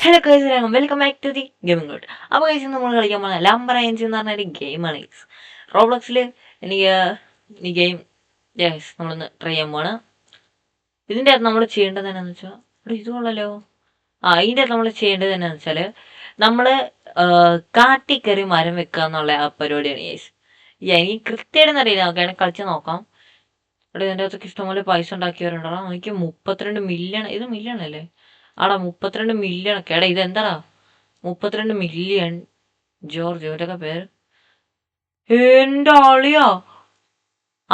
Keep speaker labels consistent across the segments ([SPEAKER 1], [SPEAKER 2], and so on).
[SPEAKER 1] Hello guys, welcome back to the gaming world. അപ്പോൾ guys, നമ്മൾ കളിക്കാൻ പോകുന്ന ലംബറേഞ്ച് എന്ന് പറഞ്ഞൊരു ഗെയിമാണ് ഗൈസ്. റോബ്ലോക്സിൽ എനിക്ക് ഈ ഗെയിം നമ്മളൊന്ന് ട്രൈ ചെയ്യാൻ പോവാണ്. ഇതിൻ്റെ അകത്ത് നമ്മൾ ചെയ്യേണ്ടത് എന്നാന്ന് വെച്ചാൽ ഇതുകൊള്ളല്ലോ. ഇതിൻ്റെ അകത്ത് നമ്മൾ ചെയ്യേണ്ടത് എന്നാന്ന് വെച്ചാൽ നമ്മൾ കാട്ടിൽ കയറി മരം വെക്കുക എന്നുള്ള ആ പരിപാടിയാണ് ഗൈസ്. എനിക്ക് കൃത്യമായിട്ടൊന്നും അറിയില്ല, നമുക്കാണ് കളിച്ച് നോക്കാം. ഇതിൻ്റെ അകത്തൊക്കെ ഇഷ്ടംപോലെ പൈസ ഉണ്ടാക്കിയവരുണ്ടോ? എനിക്ക് 32 മില്യൺ. ഇത് മില്യൺ അല്ലേ? 32 മില്യൺ ഒക്കെ. ഇതെന്താടാ 32 മില്യൺ? ജോർജ് ഇവരൊക്കെ പേര്. എന്റെ ആളിയോ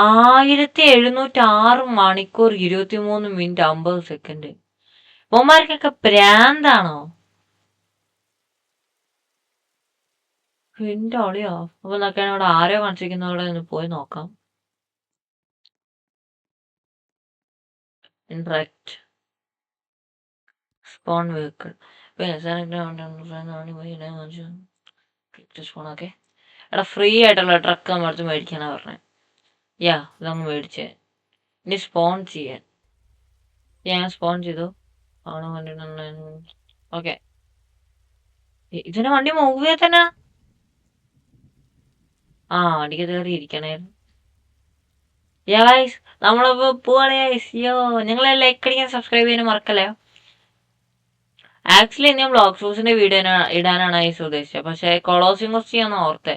[SPEAKER 1] 1706 മണിക്കൂർ 23 മിനിറ്റ് 50 സെക്കൻഡ്. മോമാർക്കൊക്കെ പ്രാന്താണോ? എന്റെ ആളിയോ. അപ്പൊ നോക്കാൻ ഇവിടെ ആരോ കാണിച്ചിരിക്കുന്നവിടെ ഒന്ന് പോയി നോക്കാം. Interact spawn vehicle. ഓക്കെ, എടാ ഫ്രീ ആയിട്ടുള്ള ട്രക്ക് നമ്മളടുത്ത് മേടിക്കാനാ പറഞ്ഞത്. ഇതങ്ങ് മേടിച്ചേ. ഇനി സ്പോൺ ചെയ്യാൻ ഞാൻ സ്പോൺ ചെയ്തു. അവിടെ വണ്ടി. ഓക്കെ, ഇതിന് വണ്ടി മൂവ് ചെയ്യാൻ തന്നെ. വണ്ടിക്ക് കയറി ഇരിക്കണായിരുന്നു. നമ്മളപ്പോ പോവാണ്. നിങ്ങൾ ലൈക്ക് അടിക്കാൻ സബ്സ്ക്രൈബ് ചെയ്യാൻ മറക്കല്ലേ. ആക്ച്വലി ഞാൻ ബ്ലോഗ് ഷൂസിന്റെ വീഡിയോ ഇടാനാണ് ഉദ്ദേശിച്ചത്, പക്ഷെ കൊളോസിംഗ് കുറച്ച് ചെയ്യാന്ന് ഓർത്തെ.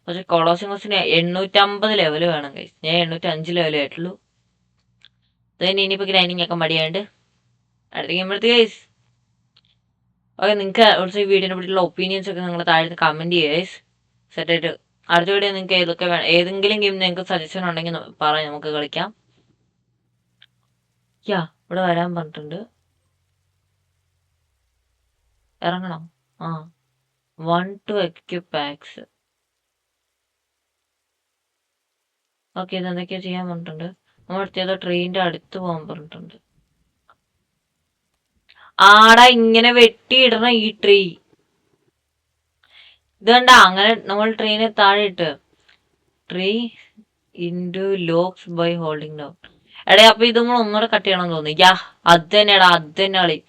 [SPEAKER 1] പക്ഷെ കൊളോസിംഗ് കുറച്ചിന് 850 ലെവൽ വേണം ഗൈസ്. ഞാൻ 805 ലെവലേ ആയിട്ടുള്ളൂ. അതുതന്നെ ഇനിയിപ്പോൾ ഗ്രൈൻഡിങ് ഒക്കെ മടിയാണ്ട് അടുത്ത ഗെയിമെടുത്ത് ഗൈസ്. ഓക്കെ, നിങ്ങൾക്ക് ഈ വീഡിയോനെ പറ്റിയുള്ള ഒപ്പീനിയൻസ് ഒക്കെ നിങ്ങൾ താഴെ കമന്റ് ചെയ്യുക ഗൈസ്. സെറ്റായിട്ട് അടുത്ത വീഡിയോ നിങ്ങൾക്ക് ഏതൊക്കെ വേണം, ഏതെങ്കിലും ഗെയിം നിങ്ങൾക്ക് സജഷൻ ഉണ്ടെങ്കിൽ പറയാം, നമുക്ക് കളിക്കാം. ഇവിടെ വരാൻ പറഞ്ഞിട്ടുണ്ട്. ഇറങ്ങണം. 1 to equip axe. ഓക്കെ, ഇതെന്തൊക്കെയാ ചെയ്യാൻ പറഞ്ഞിട്ടുണ്ട്. നമ്മളടുത്തേതോ ട്രെയിനിന്റെ അടുത്ത് പോകാൻ പറഞ്ഞിട്ടുണ്ട്. ഇങ്ങനെ വെട്ടിയിടണം ഈ ട്രീ. ഇതണ്ട, അങ്ങനെ നമ്മൾ ട്രെയിനെ താഴെ ഇട്ട് tree into logs by holding down. അപ്പൊ ഇത് നമ്മൾ ഒന്നുകൂടെ കട്ട് ചെയ്യണമെന്ന് തോന്നി. അത് തന്നെയാടാ, അത് തന്നെ കളി.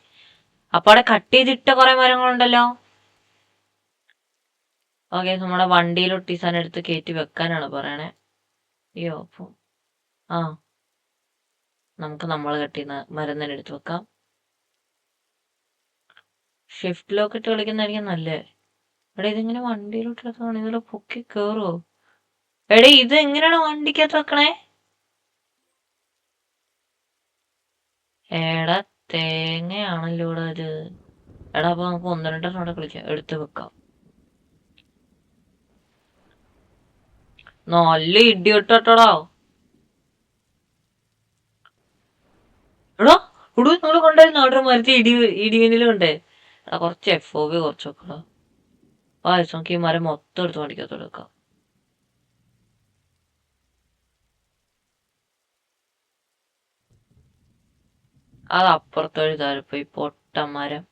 [SPEAKER 1] അപ്പൊ അവിടെ കട്ട് ചെയ്തിട്ട കുറെ മരങ്ങളുണ്ടല്ലോ. ഓക്കെ, നമ്മുടെ വണ്ടിയിൽ ഒട്ടീസാൻ എടുത്ത് കയറ്റി വെക്കാനാണ് പറയണേ. അപ്പം നമുക്ക് നമ്മൾ കട്ട് ചെയ്യുന്ന മരം തന്നെ എടുത്ത് വെക്കാം. ഷിഫ്റ്റ് ലോക്ക് ഇട്ട് കളിക്കുന്നതായിരിക്കും നല്ലേ. ഇതിങ്ങനെ വണ്ടിയിലോട്ട് വെക്കണം. ഇതിൽ പൊക്കി കേറുവോ? ഇത് എങ്ങനെയാണ് വണ്ടിക്കകത്ത് വെക്കണേ? തേങ്ങയാണല്ലോ ഇവിടെ അത്. അപ്പൊ നമുക്ക് 1-2 അവിടെ കളിക്കാം, എടുത്ത് വെക്കാം. നല്ല ഇടി ഇട്ടോടാ. നമ്മള് കൊണ്ടായിരുന്നു അവിടെ മരത്തി ഇടിവെന്നിലും ഉണ്ടേ. കുറച്ച് FOV കുറച്ച് വെക്കടാ. നമുക്ക് ഈ മരം മൊത്തം എടുത്ത് വണ്ടിക്കകത്തോട് വെക്കാം. അത് അപ്പുറത്തൊരു താഴെപ്പോയി പൊട്ടമരം.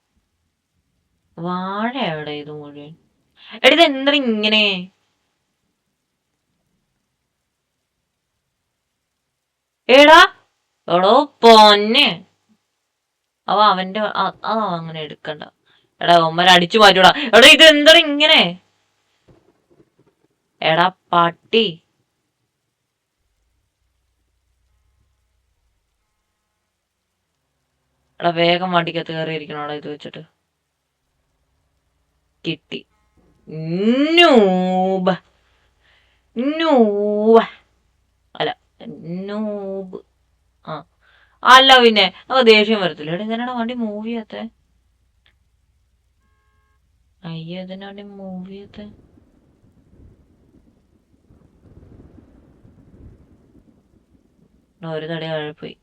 [SPEAKER 1] വാഴ എവിടെ ഇത് മുഴുവൻ? ഇത് എന്താ ഇങ്ങനെ? എടോ പൊന്നെ. അവന്റെ അങ്ങനെ എടുക്കണ്ട. ഒമ്മനെ അടിച്ചു മാറ്റൂടാ. ഇത് എന്താ ഇങ്ങനെ? പട്ടി. വേഗം വണ്ടിക്കകത്ത് കയറിയിരിക്കണോടാ ഇത് വെച്ചിട്ട്. കിട്ടി. അല്ല, നൂബ്. അല്ല പിന്നെ ദേഷ്യം വരത്തില്ല. ഇതിനാണ് വണ്ടി മൂവ് ചെയ്യാത്ത. ഇതിനാ വണ്ടി മൂവ് ചെയ്യാത്ത. ഒരു തട പോയി.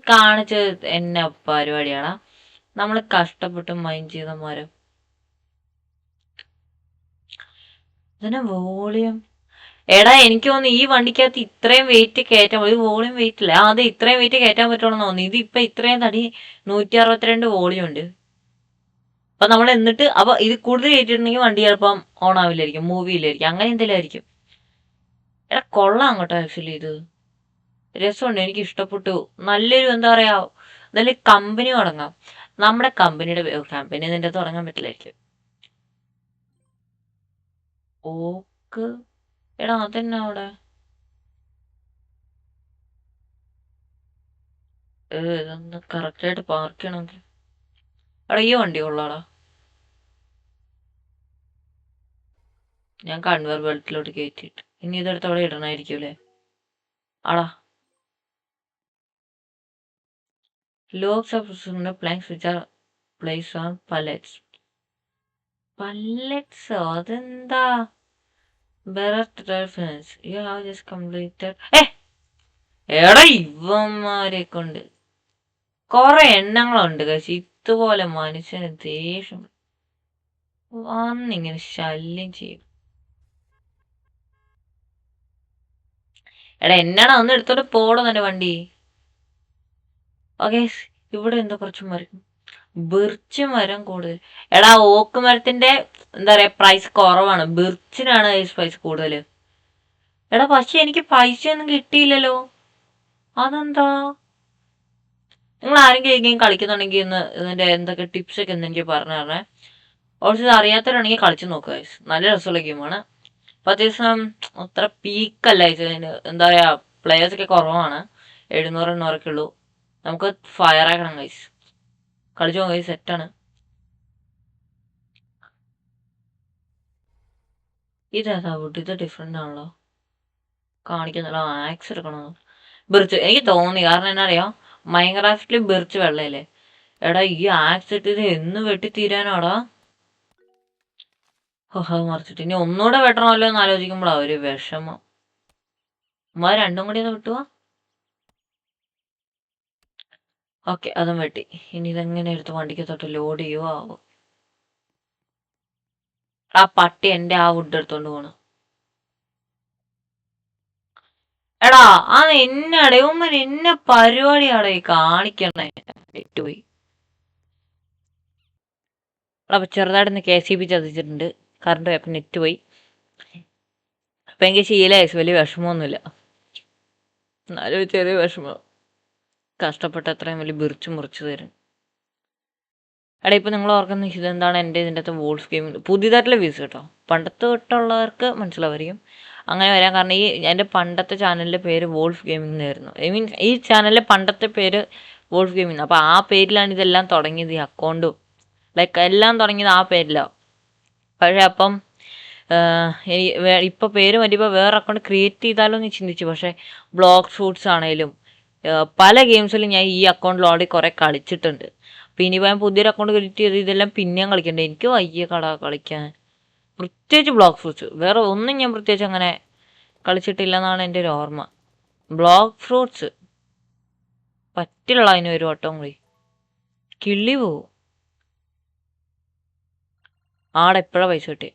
[SPEAKER 1] കാണിച്ചത് എന്നെ പരിപാടിയാണ്. നമ്മൾ കഷ്ടപ്പെട്ട് മൈൻഡ് ചെയ്ത മരം. ഇതിനെ വോളിയം. എനിക്ക് തോന്നുന്നു ഈ വണ്ടിക്കകത്ത് ഇത്രയും വെയിറ്റ് കയറ്റാൻ ഒരു വോളിയം വെയിറ്റ് ഇല്ല. അത് ഇത്രയും വെയിറ്റ് കയറ്റാൻ പറ്റുള്ളൂ തോന്നുന്നു. ഇത് ഇപ്പൊ ഇത്രയും തടി 162 വോളിയം ഉണ്ട്. അപ്പൊ നമ്മൾ എന്നിട്ട് ഇത് കൂടുതൽ കയറ്റിട്ടുണ്ടെങ്കിൽ വണ്ടി ചിലപ്പം ഓൺ ആവില്ലായിരിക്കും, മൂവ് ചെയ്യില്ലായിരിക്കും, അങ്ങനെ എന്തെങ്കിലും ആയിരിക്കും. കൊള്ളാം കേട്ടോ ആക്ച്വലി. ഇത് രസമുണ്ട്, എനിക്ക് ഇഷ്ടപ്പെട്ടു. നല്ലൊരു എന്താ പറയാ, നല്ലൊരു കമ്പനി തുടങ്ങാം. നമ്മുടെ കമ്പനിയുടെ കമ്പനി നിന്റെ തുടങ്ങാൻ പറ്റില്ലായിരിക്കും. ഓക്ക് എടാ അതെന്നാ അവിടെ ഇതൊന്ന് കറക്റ്റായിട്ട് പാർക്ക് ചെയ്യണമെങ്കിൽ. എടാ ഈ വണ്ടി കൊള്ളാടാ. ഞാൻ കൺവെയർ ബെൽറ്റിലോട്ട് കയറ്റിയിട്ട് ഇനി ഇതെടുത്ത് അവിടെ ഇടണമായിരിക്കും അല്ലേ? ആടാ logs of planks which are place on pallets. പല്ലറ്റ്സോ? അതെന്താ? You have just completed. എടാ ഇവന്മാരെ കൊണ്ട് കൊറേ എണ്ണങ്ങളുണ്ട് പക്ഷെ ഇതുപോലെ മനുഷ്യന് ദേഷ്യം വന്നിങ്ങനെ ശല്യം ചെയ്യും. എടാ എന്നാണ് ഒന്ന് എടുത്തോട്ട് പോടോ നിന്റെ വണ്ടി. ഓക്കെ ഇവിടെ എന്താ കുറച്ച് മരം, ബിർച്ച് മരം കൂടുതൽ. എടാ ഓക്ക് മരത്തിന്റെ എന്താ പറയാ പ്രൈസ് കുറവാണ്, ബിർച്ചിനാണ് പ്രൈസ് കൂടുതൽ. എടാ പക്ഷെ എനിക്ക് പൈസ ഒന്നും കിട്ടിയില്ലല്ലോ, അതെന്താ? നിങ്ങൾ ആരെങ്കിലും ഗെയിം കളിക്കുന്നുണ്ടെങ്കിൽ ഇന്ന് ഇതിന്റെ എന്തൊക്കെ ടിപ്സ് ഒക്കെ എന്തെങ്കിലും പറഞ്ഞു തരണേ. ഓൾസോ ഇത് അറിയാത്തവരാണെങ്കിൽ കളിച്ചു നോക്കുക, നല്ല രസമുള്ള ഗെയിമാണ്. അപ്പൊ അത്യാവശ്യം അത്ര പീക്കല്ല ഇതിന്, എന്താ പറയാ പ്ലേയേഴ്സ് ഒക്കെ കുറവാണ്, 700 800 ഉള്ളൂ. നമുക്ക് ഫയർ ആക്കണം ഗൈസ്, കളിച്ചു നോക്കാം ഗൈസ്, സെറ്റാണ്. ഇതേതാ വുഡ്? ഇത് ഡിഫറെന്റ് ആണല്ലോ കാണിക്കുന്നല്ലോ. ആക്സ് എടുക്കണോ? ബിർച്ച് എനിക്ക് തോന്നി, കാരണം എന്നാ അറിയാം, മൈൻക്രാഫ്റ്റില് ബിർച്ച് വെള്ളയില്ലേ. എടാ ഈ ആക്സ് ഇട്ട് ഇത് എന്ന് വെട്ടി തീരാനാടാ. മറിച്ചിട്ട് ഇനി ഒന്നുകൂടെ വെട്ടണമല്ലോ എന്ന് ആലോചിക്കുമ്പോഴാ ഒരു വിഷമം. രണ്ടും കൂടി ഒന്ന് വെട്ടുക. ഓക്കെ അതും വെട്ടി. ഇനി ഇതെങ്ങനെ എടുത്ത് വണ്ടിക്ക് തൊട്ട് ലോഡ് ചെയ്യുവോ ആവോ. ആ പട്ടി എന്റെ ആ വുഡ് എടുത്തോണ്ട് പോണു. എടാ അത് എന്നാടേ ഉമ്മൻ എന്നെ പരിപാടിയാടെ കാണിക്കണേ. പോയി അപ്പൊ ചെറുതായിട്ടൊന്ന് KCB ചതിച്ചിട്ടുണ്ട്, കറണ്ട് പോയപ്പോ നെറ്റ് പോയി. അപ്പൊ എനിക്ക് ശീലമായി, വലിയ വിഷമമൊന്നുമില്ല, എന്നാലും ചെറിയ വിഷമം. കഷ്ടപ്പെട്ട് അത്രയും വലിയ ബിർച്ച് മുറിച്ച് തരും. എടാ ഇപ്പൊ നിങ്ങൾ ഓർക്കുന്ന ഇതെന്താണ് എൻ്റെ ഇതിൻ്റെ അകത്ത് വോൾഫ് ഗെയിമിംഗ് പുതിയതായിട്ടുള്ള വ്യൂസ് കേട്ടോ. പണ്ടത്തെ തൊട്ടുള്ളവർക്ക് മനസ്സിലാവായിരിക്കും അങ്ങനെ വരാൻ കാരണം. ഈ എൻ്റെ പണ്ടത്തെ ചാനലിൻ്റെ പേര് വോൾഫ് ഗെയിമിംഗ് എന്നായിരുന്നു. ഐ മീൻ ഈ ചാനലിലെ പണ്ടത്തെ പേര് വോൾഫ് ഗെയിമിംഗ്. അപ്പോൾ ആ പേരിലാണ് ഇതെല്ലാം തുടങ്ങിയത്, ഈ അക്കൗണ്ടും ലൈക്ക് എല്ലാം തുടങ്ങിയത് ആ പേരിലാണ്. പക്ഷേ അപ്പം ഇപ്പോൾ പേര് മാറ്റിയപ്പോൾ വേറെ അക്കൗണ്ട് ക്രിയേറ്റ് ചെയ്താലോ എന്ന് ചിന്തിച്ചു. പക്ഷേ ബ്ലോക്ക് ഫ്രൂട്ട്സ് ആണെങ്കിലും പല ഗെയിംസിലും ഞാൻ ഈ അക്കൗണ്ടിൽ ഓൾറെഡി കുറേ കളിച്ചിട്ടുണ്ട്. പിന്നെ ഞാൻ പുതിയൊരു അക്കൗണ്ട് ക്രിയേറ്റ് ചെയ്ത് ഇതെല്ലാം പിന്നെയും കളിക്കണ്ടേ. എനിക്ക് വയ്യ കട കളിക്കാൻ, പ്രത്യേകിച്ച് ബ്ലോക്ക് ഫ്രൂട്ട്സ്. വേറെ ഒന്നും ഞാൻ പ്രത്യേകിച്ച് അങ്ങനെ കളിച്ചിട്ടില്ല എന്നാണ് എൻ്റെ ഒരു ഓർമ്മ. ബ്ലോക്ക് ഫ്രൂട്ട്സ് പറ്റില്ല, അതിന് ഒരു വട്ടം കൂടി കിള്ളി പോവും. ആടെ എപ്പോഴാണ് പൈസ കിട്ടി?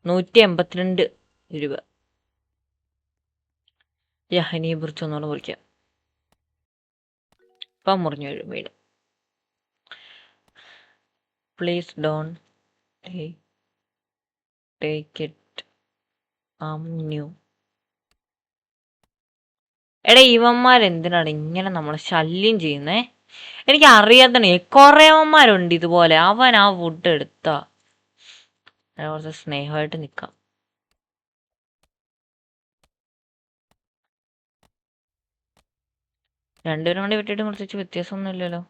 [SPEAKER 1] 182 രൂപ. ഇനി മുറിച്ച് ഒന്നുകൂടെ മുറിക്കാം. ഇപ്പം മുറിഞ്ഞു വരും വീട്. Please don't take it new. എടാ ഇവന്മാരെന്തിനാണ് ഇങ്ങനെ നമ്മളെ ശല്യം ചെയ്യുന്നേ? എനിക്ക് അറിയാത്തണേ കുറേ അവന്മാരുണ്ട് ഇതുപോലെ. അവൻ ആ വുഡ് എടുത്താ കുറച്ച് സ്നേഹമായിട്ട് നിൽക്കാം. രണ്ടുപേരും കൂടി വിട്ടിട്ട് പ്രത്യേകിച്ച് വ്യത്യാസമൊന്നും ഇല്ലല്ലോ.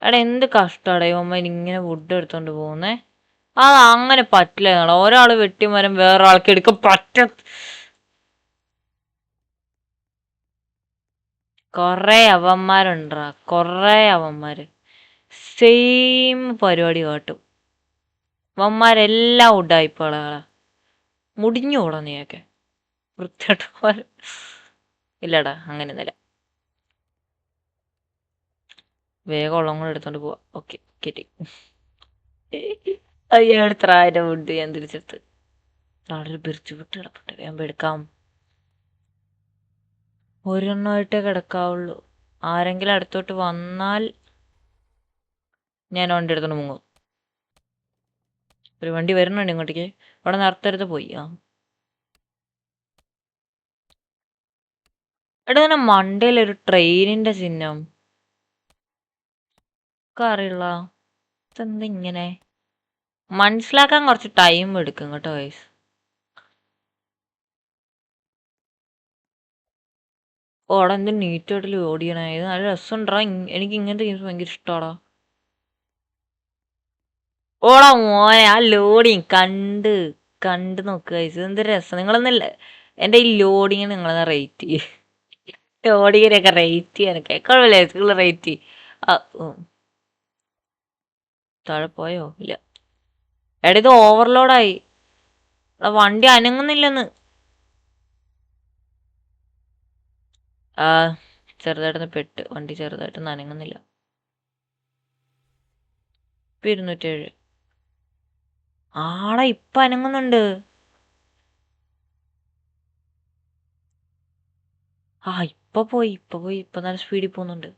[SPEAKER 1] എടാ എന്ത് കഷ്ടമാടേ ഇവന്മാർ ഇങ്ങനെ വുഡ് എടുത്തോണ്ട് പോകുന്നേ. അത് അങ്ങനെ പറ്റില്ല. ഒരാൾ വെട്ടിമരം വേറൊരാൾക്ക് എടുക്കാൻ കൊറേ അവന്മാരുണ്ടാ, കൊറേ അവന്മാര് സെയിം പരിപാടി കാട്ടും. അവന്മാരെല്ലാം ഉഡായിപ്പോളാ. മുടിഞ്ഞു കൂടാ നീയൊക്കെ വൃത്തിയായിട്ട്. ഇല്ലടാ അങ്ങനെയൊന്നുമില്ല. വേഗം ഉള്ളം കൂടെ എടുത്തോണ്ട് പോവാ. ഓക്കെ കിട്ടി. അയ്യോ എടുത്ത അതിന്റെ വുഡ് ഞാൻ തിരിച്ചെടുത്ത് നാളെ പിരിച്ചു വിട്ട് കിടപ്പട്ടെ, വേഗം എടുക്കാം. ഒരെണ്ണമായിട്ടേ കിടക്കാവുള്ളൂ. ആരെങ്കിലും അടുത്തോട്ട് വന്നാൽ ഞാൻ വണ്ടി എടുത്തോണ്ട് മുങ്ങും. ഒരു വണ്ടി വരുന്നുണ്ട് ഇങ്ങോട്ടേക്ക്. ഇവിടെ നിർത്തരുത് പോയി. എടാ തന്നെ മണ്ടയിലൊരു ട്രെയിനിന്റെ ചിഹ്നം ഒക്കെ അറിയില്ല. ഇതെന്താ ഇങ്ങനെ മനസ്സിലാക്കാൻ കുറച്ച് ടൈം എടുക്കും കേട്ടോ ഗൈസ്. ഓടാ എന്ത് നീറ്റായിട്ട് ഓടിയണേ. ഇത് നല്ല രസമുണ്ടാ. എനിക്ക് ഇങ്ങനത്തെ ഗെയിംസ് ഭയങ്കര ഇഷ്ടമാടാ. ഓടാ മോനെ ആ ലോഡിങ് കണ്ട് നോക്കുക ഗൈസ്. എന്ത് രസം. നിങ്ങളൊന്നല്ല എൻ്റെ ഈ ലോഡിങ്ങിന് നിങ്ങളൊന്ന് റേറ്റ് ചെയ്യും. ലോഡിങ്ങിനൊക്കെ റേറ്റ് ചെയ്യാനൊക്കെ കുഴപ്പമില്ല. നിങ്ങൾ റേറ്റ് ചെയ്യും. താഴെ പോയോ? ഇല്ല. എടാ ഇത് ഓവർലോഡായി. വണ്ടി അനങ്ങുന്നില്ലെന്ന്. ആ ചെറുതായിട്ടൊന്ന് പെട്ട്. വണ്ടി ചെറുതായിട്ടൊന്നും അനങ്ങുന്നില്ല. 207. ആടാ ഇപ്പൊ അനങ്ങുന്നുണ്ട്. ഇപ്പൊ പോയി. ഇപ്പൊ നല്ല സ്പീഡിൽ പോകുന്നുണ്ട്.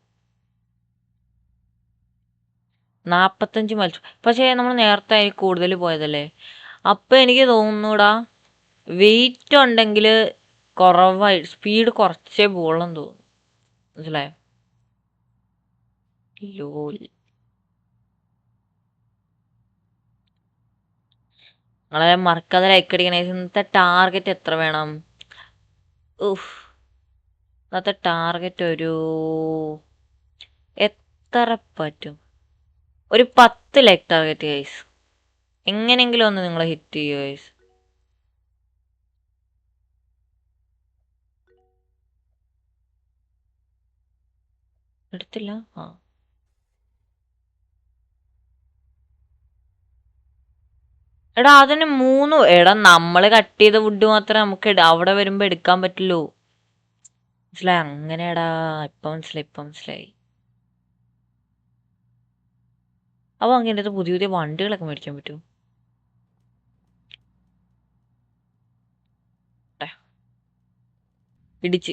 [SPEAKER 1] 45 മത്സ്യം. പക്ഷേ നമ്മൾ നേരത്തെ കൂടുതൽ പോയതല്ലേ. അപ്പൊ എനിക്ക് തോന്നുന്നൂടാ വെയിറ്റ് ഉണ്ടെങ്കിൽ കുറവായി സ്പീഡ് കുറച്ചേ പോകണമെന്ന് തോന്നുന്നു. മനസ്സിലായോ? ലോൽ നിങ്ങളെ മറക്കാതെ ലൈക്ക് അടിക്കണേ. ഇന്നത്തെ ടാർഗറ്റ് എത്ര വേണം? ഇന്നത്തെ ടാർഗറ്റ് എത്ര പറ്റും? ഒരു 10 ലൈക്ക് ടാർഗറ്റ് ഗൈസ്. എങ്ങനെയെങ്കിലും ഒന്ന് നിങ്ങളെ ഹിറ്റ് ചെയ്യൂ ഗൈസ്. എടുത്തില്ല. എടാ അതിന് 3. എടാ നമ്മള് കട്ട് ചെയ്ത വുഡ് മാത്രമേ നമുക്ക് അവിടെ വരുമ്പോ എടുക്കാൻ പറ്റുള്ളൂ. മനസ്സിലായി? അങ്ങനെയാടാ. ഇപ്പൊ മനസ്സിലായി. അപ്പൊ അങ്ങനെ പുതിയ വണ്ടികളൊക്കെ മേടിക്കാൻ പറ്റും. ഇടിച്ച്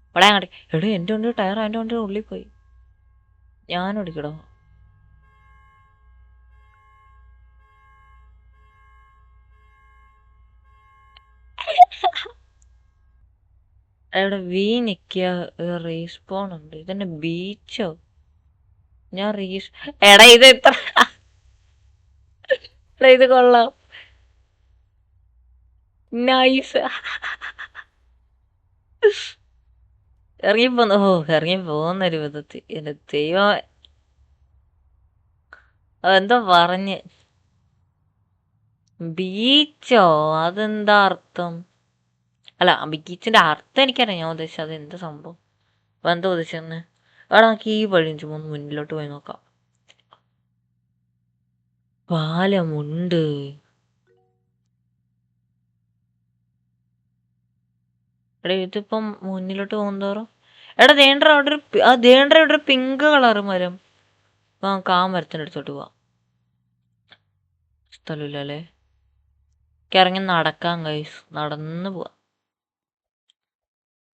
[SPEAKER 1] ഇവിടെ അങ്ങോട്ട്. എടാ എൻ്റെ വണ്ടി ടയർ എൻ്റെ വണ്ടിയുടെ ഉള്ളിൽ പോയി. ഞാൻ ഓടിക്കടോ. ഇവിടെ വി നിക്കിയ റീസ്പോൺ ഉണ്ട്. ഇതെന്നെ ബീച്ചോ? ഞാൻ എടാ ഇത് എത്ര ഇത് കൊള്ളാം. നൈസ്. ഇറങ്ങി പോകുന്നൊരു വിധത്തിൽ. എന്റെ ദൈവം. അതെന്തോ പറഞ്ഞ്. ബീച്ചോ? അതെന്താ അർത്ഥം? അല്ല ബീച്ചിന്റെ അർത്ഥം എനിക്കറിയാം. ഞാൻ ഉദ്ദേശിച്ചത് അത് എന്ത് സംഭവം. അപ്പൊ എന്താ ഉദ്ദേശിച്ചെന്ന്? അവിടെ നമുക്ക് ഈ വഴി ചുമ്മാ മുന്നിലോട്ട് പോയി നോക്കാം. പാലമുണ്ട്. എടാ ഇതിപ്പം മുന്നിലോട്ട് പോകുന്നതോറും എടാ ദേണ്ട അവിടെ ഒരു പിങ്ക് കളർ മരം. നമുക്ക് ആ മരത്തിൻ്റെ അടുത്തോട്ട് പോവാം. സ്ഥലമില്ലല്ലേ. ഇറങ്ങി നടക്കാം ഗൈസ്. നടന്നു പോവാം.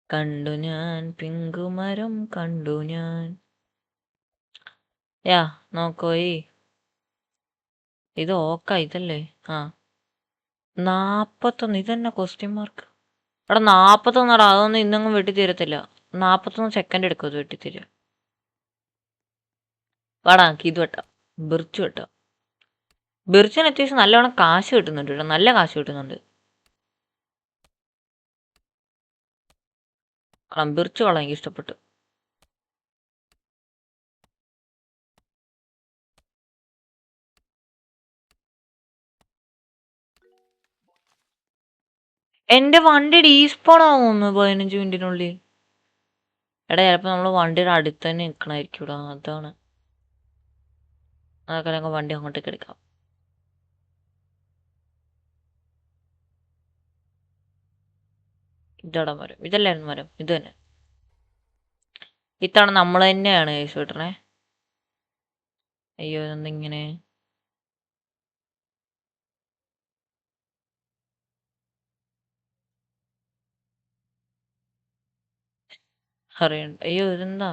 [SPEAKER 1] കണ്ടു ഞാൻ പിങ്കു മരം കണ്ടു ഞാൻ. നോക്കോയി. ഇത് ഇതല്ലേ? 41. ഇതന്നെ ക്വസ്റ്റ്യൻ മാർക്ക്. എടാ 41. അതൊന്നും ഇന്നൊന്നും വെട്ടിത്തീരത്തില്ല. 41 സെക്കൻഡ് എടുക്കും അത് വെട്ടിത്തീരാ. വാടാ ഇത് വെട്ടാം. ബിർച്ച് വെട്ടാം. ബിർച്ചിന് അത്യാവശ്യം നല്ലവണ്ണം കാശ് കിട്ടുന്നുണ്ട് കേട്ടോ. നല്ല കാശ് കിട്ടുന്നുണ്ട്. ബിർച്ച് കൊള്ളാം. എനിക്ക് ഇഷ്ടപ്പെട്ടു. എന്റെ വണ്ടി ഡീസ്പോൺ ആവുന്നു 15 മിനിറ്റിനുള്ളിൽ. എടാ ചിലപ്പോൾ നമ്മൾ വണ്ടിയുടെ അടുത്ത് തന്നെ നിൽക്കണമായിരിക്കും. അതാണ്. അതൊക്കെ ഞങ്ങൾ വണ്ടി അങ്ങോട്ടേക്ക് എടുക്കാം. ഇതടാ മരം. ഇതല്ലായിരുന്നു മരം. ഇത് തന്നെ. ഇത്തവണ നമ്മൾ തന്നെയാണ് കേസ് വിട്ടണേ. അയ്യോ എന്തിങ്ങനെ. അറിയണ്ട. അയ്യോ ഇതെന്താ?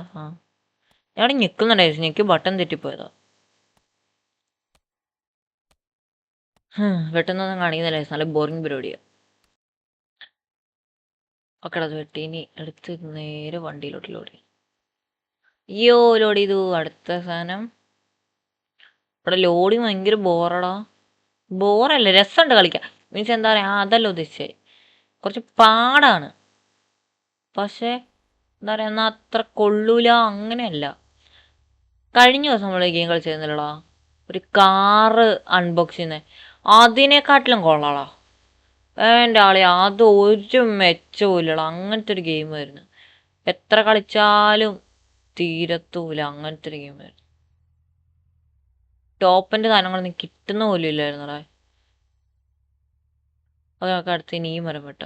[SPEAKER 1] ഞാൻ ഞെക്കുന്നുണ്ടായിരുന്നു. എനിക്ക് ബട്ടൺ തെറ്റിപ്പോയതാ. പെട്ടെന്നൊന്നും കാണിക്കുന്നില്ല. നല്ല ബോറിംഗ് പരിപാടിയാണ്. ഒക്കെ അത് വെട്ടി ഇനി എടുത്ത് നേരെ വണ്ടിയിലോട്ട് ലോഡ് ചെയ്യും. അയ്യോ ലോഡ് ചെയ്തു. അടുത്ത സാധനം ഇവിടെ ലോഡിങ് ഭയങ്കര ബോറടാ. ബോറല്ല, രസമുണ്ട് കളിക്കാൻ. മീൻസ് എന്താ പറയാ, അതല്ല ഉദ്ദേശിച്ചത്. കുറച്ച് പാടാണ്, പക്ഷെ എന്താ പറയാ, എന്നാ അത്ര കൊള്ളൂല അങ്ങനെയല്ല. കഴിഞ്ഞ ദിവസം നമ്മൾ ഗെയിം കളിച്ചിരുന്നില്ലടാ, ഒരു കാറ് അൺബോക്സ് ചെയ്യുന്നത്, അതിനെക്കാട്ടിലും കൊള്ളാടാ. എൻ്റെ ആളെ അത് ഒരു മെച്ചവും ഇല്ലടാ. അങ്ങനത്തെ ഒരു ഗെയിമായിരുന്നു. എത്ര കളിച്ചാലും തീരത്തൂല. അങ്ങനത്തെ ഒരു ഗെയിമായിരുന്നു. ടോപ്പിന്റെ സാധനങ്ങളൊന്നും കിട്ടുന്ന പോലും ഇല്ലായിരുന്നടാ. അതൊക്കെ അടുത്ത് ഇനിയും വരം പെട്ട.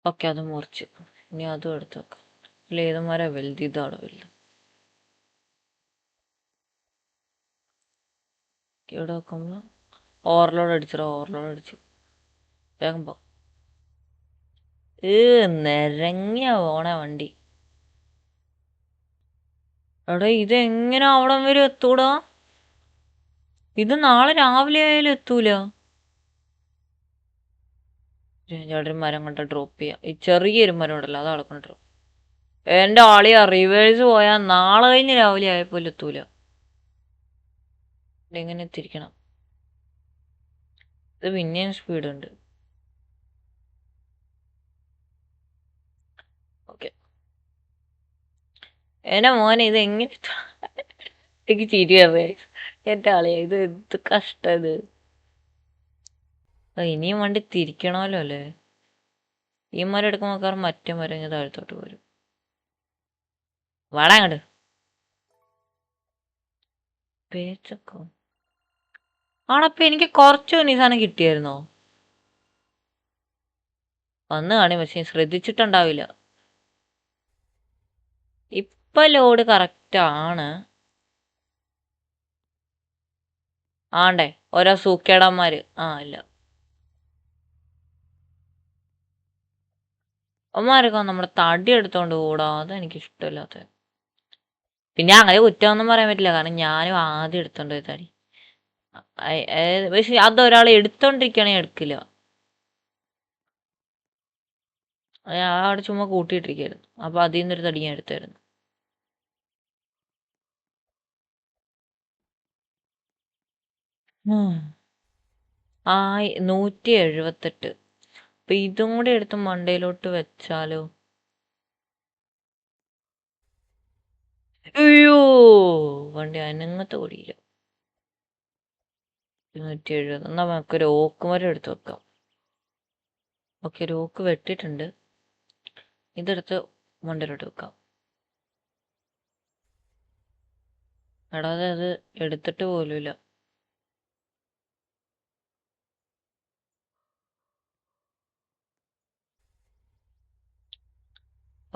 [SPEAKER 1] ഓക്കെ, അത് മുറിച്ച് ഇനി അതും എടുത്ത് വെക്കാം. അല്ല ഏതുമാരാ വലുത്? ഇതാണോ വലുത്? ഇവിടെ വെക്കുമ്പോ ഓവർലോഡ് അടിച്ചോ. ഓവർലോഡ് അടിച്ചു. വേഗം പോ. നിരങ്ങിയ പോണേ വണ്ടി. എടാ ഇതെങ്ങനെ അവിടം വരെ എത്തൂടാ? ഇത് നാളെ രാവിലെ ആയാലും എത്തൂല. ചേട്ടൻ മരം കൊണ്ട് ഡ്രോപ്പ് ചെയ്യാം. ഈ ചെറിയൊരു മരം ഉണ്ടല്ലോ, അത് അവിടെ കൊണ്ട് ഡ്രോപ്പ്. എന്റെ ആളിയാ റിവേഴ്സ് പോയാൽ നാളെ കഴിഞ്ഞ് രാവിലെ ആയപ്പോൾ എത്തൂല. എങ്ങനെ എത്തിരിക്കണം? ഇത് പിന്നെയും സ്പീഡ് ഉണ്ട്. ഓക്കെ, എന്റെ മോനെ ഇത് എങ്ങനെ എനിക്ക് ചിരി അറിയ. എന്റെ ആളിയാ, ഇത് എന്ത് കഷ്ടം ഇത്. ഇനിയും വണ്ടി തിരിക്കണമല്ലോ അല്ലേ? ഈ മരം എടുക്കുമ്പോൾ കാരണം മറ്റേ മരം ഞാൻ താഴത്തോട്ട് പോരും. വാടാ അങ്ങോട്ട്. പേച്ചക്കോ ആണപ്പൊ എനിക്ക് കുറച്ചു നിസാനം കിട്ടിയായിരുന്നോ? വന്ന് കാണി, പക്ഷെ ശ്രദ്ധിച്ചിട്ടുണ്ടാവില്ല. ഇപ്പൊ ലോഡ് കറക്റ്റ് ആണ്. ആണ്ടേ ഓരോ സൂക്കേടന്മാര്. ഇല്ല, അവന്മാരൊക്കെ നമ്മുടെ തടി എടുത്തോണ്ട് കൂടാ. അതെനിക്ക് ഇഷ്ടമില്ലാത്ത. പിന്നെ അങ്ങനെ കുറ്റമൊന്നും പറയാൻ പറ്റില്ല, കാരണം ഞാനും ആദ്യം എടുത്തോണ്ട് പോയി തടി. പക്ഷെ അതൊരാൾ എടുത്തോണ്ടിരിക്കുകയാണെങ്കിൽ എടുക്കില്ല. ഞാൻ അവിടെ ചുമ്മാ കൂട്ടിയിട്ടിരിക്കായിരുന്നു. അപ്പൊ അതിൽ നിന്നൊരു തടി ഞാൻ എടുത്തായിരുന്നു. ആ 178. അപ്പൊ ഇതും കൂടി എടുത്ത് മണ്ടയിലോട്ട് വെച്ചാലോ? അയ്യോ, വണ്ടി അനങ്ങത്തെ ഓടിയില്ല. 270. എന്നാ നമുക്കൊരു ഓക്കുമരം എടുത്ത് വെക്കാം. ഓക്കെ, ഒരു ഓക്ക് വെട്ടിയിട്ടുണ്ട്. ഇതെടുത്ത് മണ്ടയിലോട്ട് വെക്കാം. എടാ അത് എടുത്തിട്ട് പോലുമില്ല.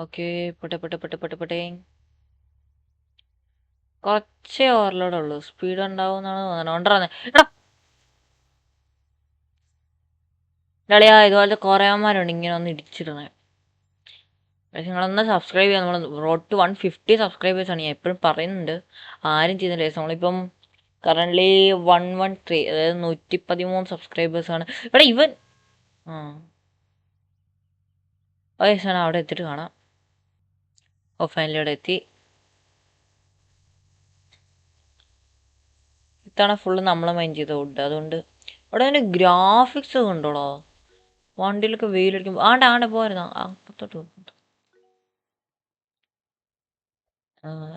[SPEAKER 1] ഓക്കെ, പൊട്ടെ. കുറച്ചേ ഓവർലോഡ് ഉള്ളൂ. സ്പീഡ് ഉണ്ടാവും എന്നാണ് തോന്നുന്നത്. എടാ ഇതുപോലത്തെ കുറേമാരുണ്ട് ഇങ്ങനെ ഒന്ന് ഇടിച്ചിരുന്നത്. പക്ഷെ നിങ്ങളൊന്ന് സബ്സ്ക്രൈബ് ചെയ്യാം. നമ്മൾ റോഡ് ടു 150 സബ്സ്ക്രൈബേഴ്സ് ആണ്. ഞാൻ എപ്പോഴും പറയുന്നുണ്ട്, ആരും ചെയ്യുന്നില്ല. നമ്മളിപ്പം കറൻ്റ്ലി 113, അതായത് 113 സബ്സ്ക്രൈബേഴ്സ് ആണ്. എടാ ഇവൻ ഓക്കെ സാധനം അവിടെ എത്തിയിട്ട് കാണാം. ഫൈനലി അവിടെ എത്തി. ഇത്തവണ ഫുള്ള് നമ്മളെ മൈൻഡ് ചെയ്ത വുഡ്, അതുകൊണ്ട് അവിടെ അതിൻ്റെ ഗ്രാഫിക്സ് കണ്ടോളോ. വണ്ടിയിലൊക്കെ വെയിലടിക്കുമ്പോൾ ആണ്ടെ പോരുന്ന അപ്പത്തോട്ട്.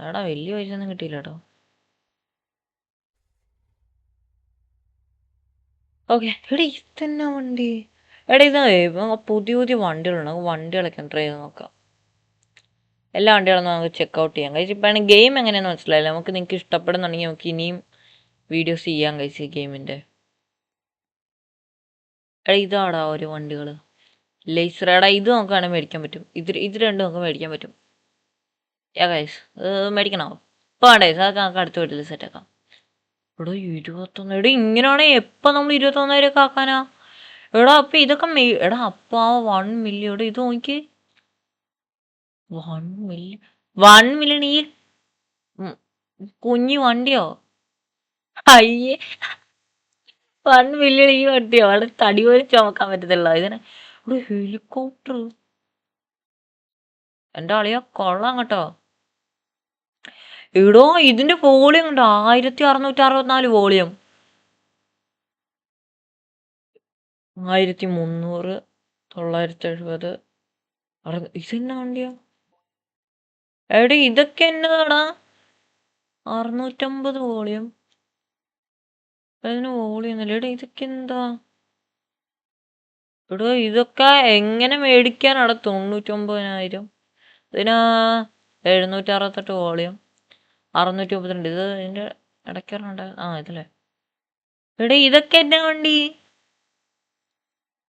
[SPEAKER 1] എടാ വലിയ പൈസ ഒന്നും കിട്ടിയില്ല കേട്ടോ. ഓക്കെ, എടാ ഇതന്നെ വണ്ടി. എടാ ഇത് പുതിയ പുതിയ വണ്ടികളുണ്ട്. നമുക്ക് വണ്ടികളൊക്കെ ട്രൈ ചെയ്ത് നോക്കാം. എല്ലാ വണ്ടികളൊന്നും നമുക്ക് ചെക്കൗട്ട് ചെയ്യാം കഴിച്ച്. ഇപ്പം ഗെയിം എങ്ങനെയാണെന്ന് മനസ്സിലായില്ല. നിങ്ങൾക്ക് ഇഷ്ടപ്പെടുന്നുണ്ടെങ്കിൽ നമുക്ക് ഇനിയും വീഡിയോസ് ചെയ്യാൻ കഴിച്ച് ഗെയിമിൻ്റെ. എടാ ഇതാടാ ഓരോ വണ്ടികൾ. ലേസർ. എടാ ഇത് നമുക്ക് വേണമെങ്കിൽ മേടിക്കാൻ പറ്റും. ഇത് രണ്ടും നമുക്ക് മേടിക്കാൻ പറ്റും. ഗൈസ് മേടിക്കണോ? ഇപ്പോൾ വേണ്ട ഗൈസ്, അതൊക്കെ നമുക്ക് അടുത്ത വീട്ടിൽ സെറ്റാക്കാം. എടാ 21. എടാ ഇങ്ങനെയാണെങ്കിൽ എപ്പോൾ നമ്മൾ 21,000 ആക്കാനാ? എടാ അപ്പം ഇതൊക്കെ എടാ അപ്പം ആ 1 മില്യൺ. എടാ ഇത് നോക്കി, 1 മില്യൺ. 1 മില്യൺ ഈ കുഞ്ഞു വണ്ടിയോ? അയ്യേ, 1 മില്യൺ ഈ വണ്ടിയോ അവിടെ തടി പോലും ചുമക്കാൻ പറ്റത്തില്ല ഇതിനെ. ഒരു ഹെലികോപ്റ്റർ എൻ്റെ അളിയ കൊള്ളാം കേട്ടോ. ഇടോ ഇതിന്റെ വോളിയം ഉണ്ടോ 1664 വോളിയം, 1300, 970. ഇതെന്നാ വണ്ടിയാ എവിടെ ഇതൊക്കെ എന്നതാടാ 650 വോളിയം. അതിന് വോളിയം ഒന്നുമില്ല. എടാ ഇതൊക്കെ എന്താ എടോ ഇതൊക്കെ എങ്ങനെ മേടിക്കാനാടാ 99,000. ഇതിനാ 768 വോളിയം, 632. ഇത് ഇതിന്റെ ഇടയ്ക്കൊരെണ്ണ ഇതല്ലേ. എടാ ഇതൊക്കെ എന്നാ വണ്ടി,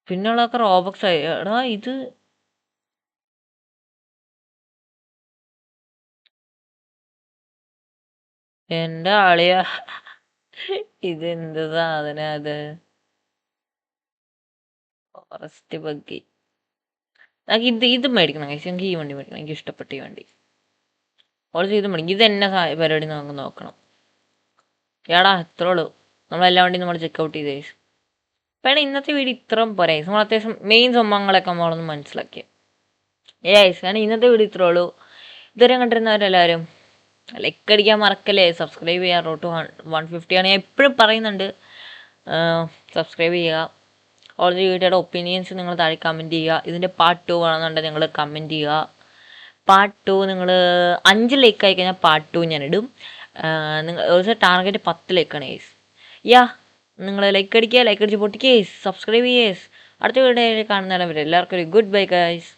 [SPEAKER 1] പിന്നുള്ളതൊക്കെ റോബക്സ് ആയി. എടാ ഇത് എൻ്റെ ആളിയ ഇതെന്ത് സാധനം അത്, ഫോറസ്റ്റ് ബഗ്ഗി. ഇത് മേടിക്കണം കഴിച്ച്. എനിക്ക് ഈ വണ്ടി മേടിക്കണം, എനിക്ക് ഇഷ്ടപ്പെട്ട ഈ വണ്ടി. ഓൾസോ ഇത് മേടിക്കും. ഇത് എന്നാ പരിപാടി നമുക്ക് നോക്കണം. ഏടാ ഇത്രേ ഉള്ളൂ, നമ്മളെല്ലാ വണ്ടിയും നമ്മൾ ചെക്കൗട്ട് ചെയ്തേ. വേണം ഇന്നത്തെ വീഡിയോ ഇത്രയും പോരാ. നമ്മൾ അത്യാവശ്യം മെയിൻ സംഭവങ്ങളൊക്കെ നമ്മളൊന്ന് മനസ്സിലാക്കി. കാരണം ഇന്നത്തെ വീഡിയോ ഇത്രേ ഉള്ളൂ. ഇതുവരെ കണ്ടിരുന്നവരെല്ലാവരും ലൈക്ക് അടിക്കാൻ മറക്കല്ലേ, സബ്സ്ക്രൈബ് ചെയ്യുക. റോട്ട് 150 ആണ് ഞാൻ എപ്പോഴും പറയുന്നുണ്ട്. സബ്സ്ക്രൈബ് ചെയ്യുക. ഓൾറെഡി വീഡിയോയുടെ ഒപ്പീനിയൻസ് നിങ്ങൾ താഴെ കമൻറ്റ് ചെയ്യുക. ഇതിൻ്റെ പാർട്ട് 2 വേണമെന്നുണ്ടെങ്കിൽ നിങ്ങൾ കമൻറ്റ് ചെയ്യുക. പാർട്ട് 2 നിങ്ങൾ 5 ലൈക്ക് ആയി കഴിഞ്ഞാൽ പാർട്ട് 2 ഞാൻ ഇടും. നിങ്ങൾ ഒരു ടാർഗറ്റ് 10 ലൈക്കാണ് ഗൈസ്. നിങ്ങൾ ലൈക്ക് അടിക്കുക, ലൈക്ക് അടിച്ച് പൊട്ടിക്കുക, സബ്സ്ക്രൈബ് ചെയ്യുക. അടുത്ത വീഡിയോ കാണുന്നവരെ എല്ലാവർക്കും ഒരു ഗുഡ് ബൈ ഗൈസ്.